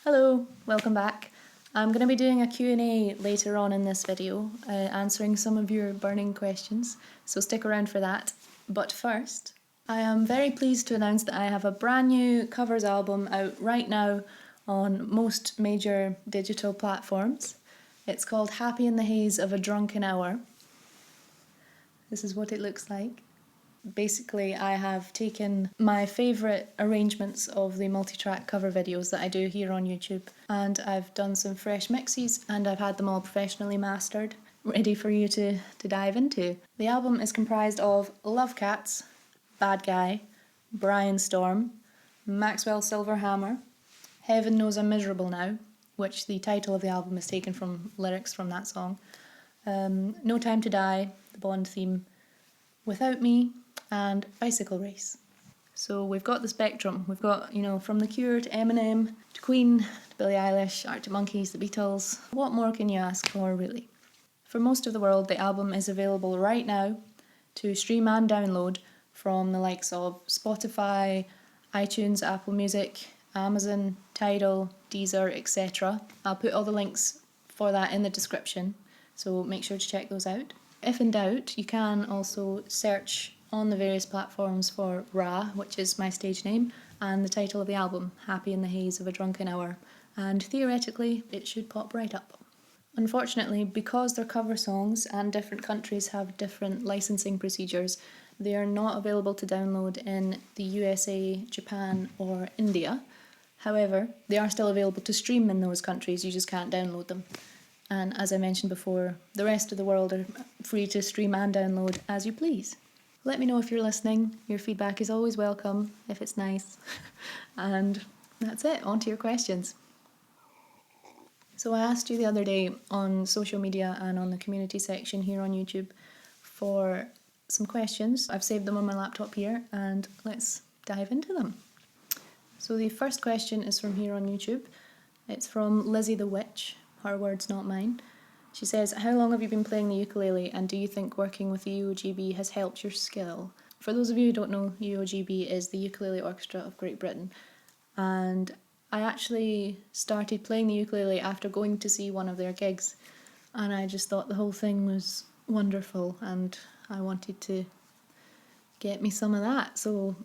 Hello, welcome back. I'm going to be doing a Q&A later on in this video, answering some of your burning questions, so stick around for that. But first, I am very pleased to announce that I have a brand new covers album out right now on most major digital platforms. It's called Happy in the Haze of a Drunken Hour. This is what it looks like. Basically, I have taken my favourite arrangements of the multi-track cover videos that I do here on YouTube, and I've done some fresh mixes and I've had them all professionally mastered, ready for you to dive into. The album is comprised of Love Cats, Bad Guy, Brian Storm, Maxwell Silverhammer, Heaven Knows I'm Miserable Now, which the title of the album is taken from lyrics from that song, No Time to Die, the Bond theme, Without Me, and Bicycle Race. So we've got the spectrum. We've got, from The Cure to Eminem to Queen to Billie Eilish, Arctic Monkeys, The Beatles. What more can you ask for, really? For most of the world, the album is available right now to stream and download from the likes of Spotify, iTunes, Apple Music, Amazon, Tidal, Deezer, etc. I'll put all the links for that in the description, so make sure to check those out. If in doubt, you can also search on the various platforms for Ra, which is my stage name, and the title of the album, Happy in the Haze of a Drunken Hour, and theoretically it should pop right up. Unfortunately, because they're cover songs and different countries have different licensing procedures, they are not available to download in the USA, Japan or India. However, they are still available to stream in those countries, you just can't download them. And as I mentioned before, the rest of the world are free to stream and download as you please. Let me know if you're listening. Your feedback is always welcome, if it's nice. And that's it, on to your questions. So I asked you the other day on social media and on the community section here on YouTube for some questions. I've saved them on my laptop here, and let's dive into them. So the first question is from here on YouTube. It's from Lizzie the Witch. Her words, not mine. She says, how long have you been playing the ukulele, and do you think working with the UOGB has helped your skill? For those of you who don't know, UOGB is the Ukulele Orchestra of Great Britain, and I actually started playing the ukulele after going to see one of their gigs, and I just thought the whole thing was wonderful, and I wanted to get me some of that. So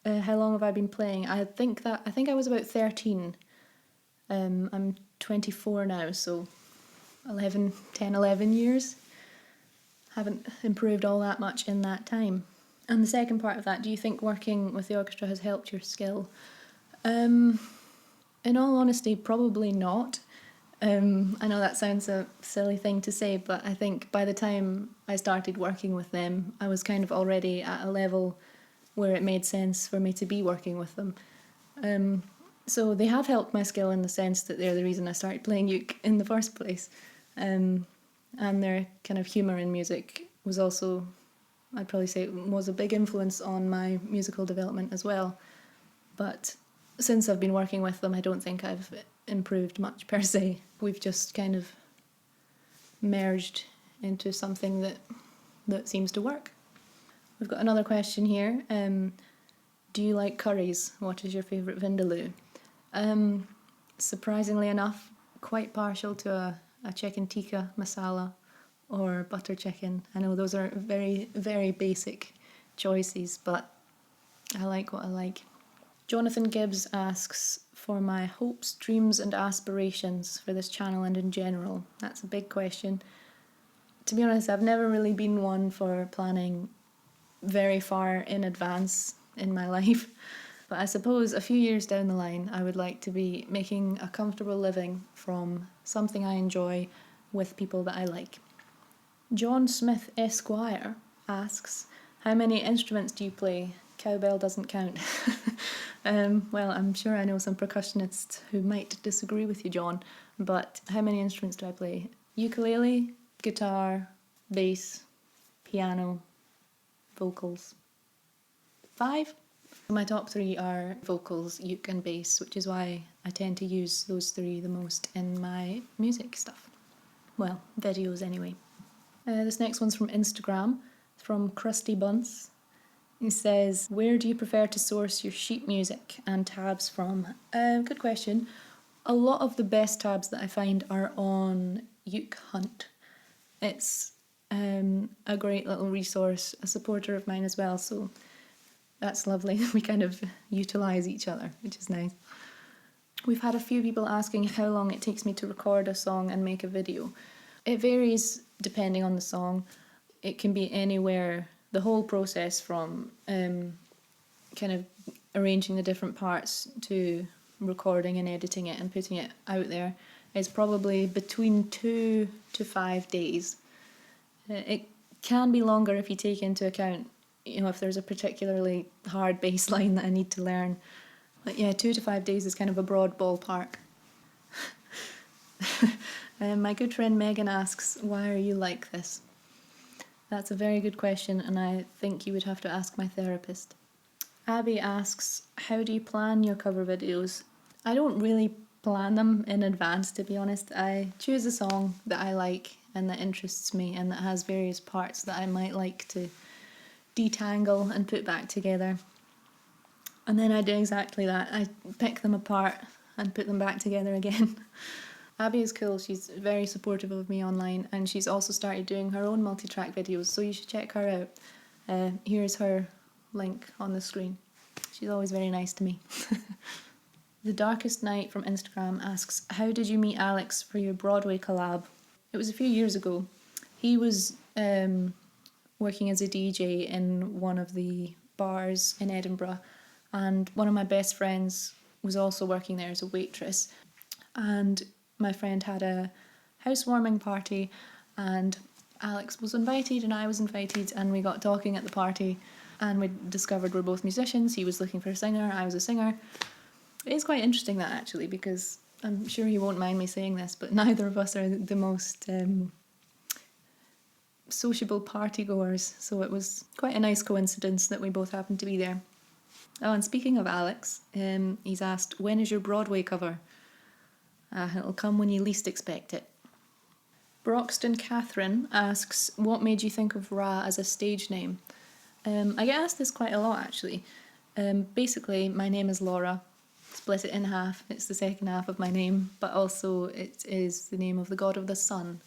how long have I been playing? I think I was about 13. I'm 24 now, so 11 years. Haven't improved all that much in that time. And the second part of that, do you think working with the orchestra has helped your skill? In all honesty, probably not. I know that sounds a silly thing to say, but I think by the time I started working with them, I was kind of already at a level where it made sense for me to be working with them. So they have helped my skill in the sense that they're the reason I started playing uke in the first place. And their kind of humour in music was also, I'd probably say, was a big influence on my musical development as well. But since I've been working with them, I don't think I've improved much per se. We've just kind of merged into something that seems to work. We've got another question here. Do you like curries? What is your favourite vindaloo? Surprisingly enough, quite partial to a chicken tikka masala or butter chicken. I know those are very, very basic choices, but I like what I like. Jonathan Gibbs asks for my hopes, dreams and aspirations for this channel and in general. That's a big question. To be honest, I've never really been one for planning very far in advance in my life. But I suppose a few years down the line, I would like to be making a comfortable living from something I enjoy with people that I like. John Smith Esquire asks, how many instruments do you play? Cowbell doesn't count. Well, I'm sure I know some percussionists who might disagree with you, John, but how many instruments do I play? Ukulele, guitar, bass, piano, vocals. 5? My top 3 are vocals, uke and bass, which is why I tend to use those 3 the most in my music stuff. Well, videos anyway. This next one's from Instagram, from Krusty Bunce. He says, where do you prefer to source your sheet music and tabs from? Good question. A lot of the best tabs that I find are on Uke Hunt. It's a great little resource, a supporter of mine as well, so that's lovely. We kind of utilise each other, which is nice. We've had a few people asking how long it takes me to record a song and make a video. It varies depending on the song. It can be anywhere, the whole process from kind of arranging the different parts to recording and editing it and putting it out there is probably between 2 to 5 days. It can be longer if you take into account, if there's a particularly hard bass line that I need to learn. But yeah, 2 to 5 days is kind of a broad ballpark. My good friend Megan asks, why are you like this? That's a very good question, and I think you would have to ask my therapist. Abby asks, how do you plan your cover videos? I don't really plan them in advance, to be honest. I choose a song that I like and that interests me and that has various parts that I might like to detangle and put back together. And then I do exactly that. I pick them apart and put them back together again. Abby is cool. She's very supportive of me online, and she's also started doing her own multi-track videos, so you should check her out. Here's her link on the screen. She's always very nice to me. The Darkest Night from Instagram asks, how did you meet Alex for your Broadway collab? It was a few years ago. He was working as a DJ in one of the bars in Edinburgh, and one of my best friends was also working there as a waitress. And my friend had a housewarming party, and Alex was invited and I was invited, and we got talking at the party, and we discovered we're both musicians. He was looking for a singer, I was a singer. It is quite interesting that, actually, because I'm sure he won't mind me saying this, but neither of us are the most sociable party goers, so it was quite a nice coincidence that we both happened to be there. Oh, and speaking of Alex, he's asked, when is your Broadway cover? It'll come when you least expect it. Broxton Catherine asks, what made you think of Ra as a stage name? I get asked this quite a lot, actually. Basically, my name is Laura. Split it in half. It's the second half of my name, but also it is the name of the god of the sun,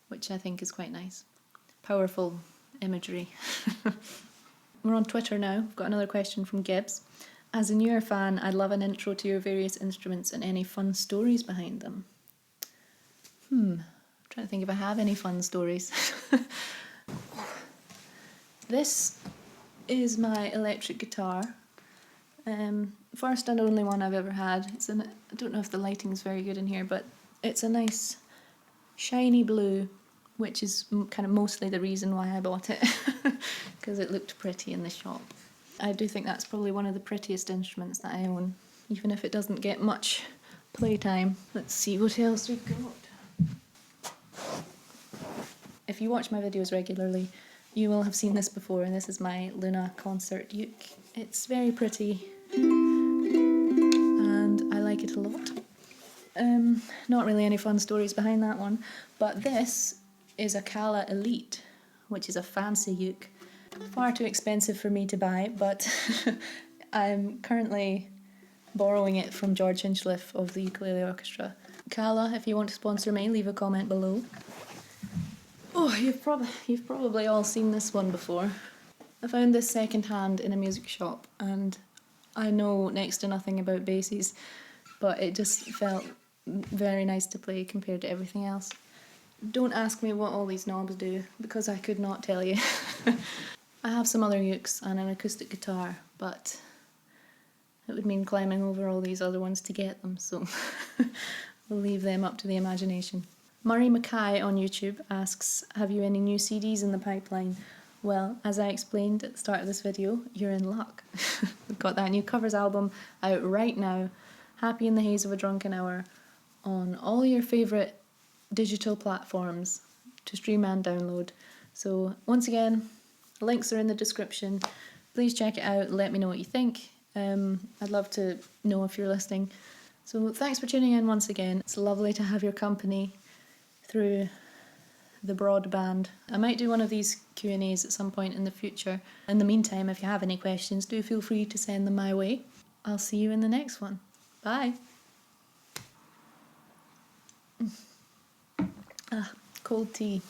which I think is quite nice. Powerful imagery. We're on Twitter now. We've got another question from Gibbs. As a newer fan, I'd love an intro to your various instruments and any fun stories behind them. I'm trying to think if I have any fun stories. This is my electric guitar. First and only one I've ever had. I don't know if the lighting is very good in here, but it's a nice shiny blue, which is kind of mostly the reason why I bought it, because it looked pretty in the shop. I do think that's probably one of the prettiest instruments that I own, even if it doesn't get much playtime. Let's see what else we've got. If you watch my videos regularly, you will have seen this before, and this is my Luna concert uke. It's very pretty, and I like it a lot. Not really any fun stories behind that one, but this is a Kala Elite, which is a fancy uke. Far too expensive for me to buy, but I'm currently borrowing it from George Hinchliffe of the Ukulele Orchestra. Kala, if you want to sponsor me, leave a comment below. Oh, you've probably all seen this one before. I found this second hand in a music shop, and I know next to nothing about basses, but it just felt very nice to play compared to everything else. Don't ask me what all these knobs do, because I could not tell you. I have some other ukes and an acoustic guitar, but it would mean climbing over all these other ones to get them, so we'll leave them up to the imagination. Murray Mackay on YouTube asks, have you any new CDs in the pipeline? Well, as I explained at the start of this video, you're in luck. We've got that new covers album out right now, Happy in the Haze of a Drunken Hour, on all your favourite digital platforms to stream and download. So once again, links are in the description. Please check it out, let me know what you think. I'd love to know if you're listening. So thanks for tuning in once again. It's lovely to have your company through the broadband. I might do one of these Q&As at some point in the future. In the meantime, if you have any questions, do feel free to send them my way. I'll see you in the next one. Bye. Ah, cold tea.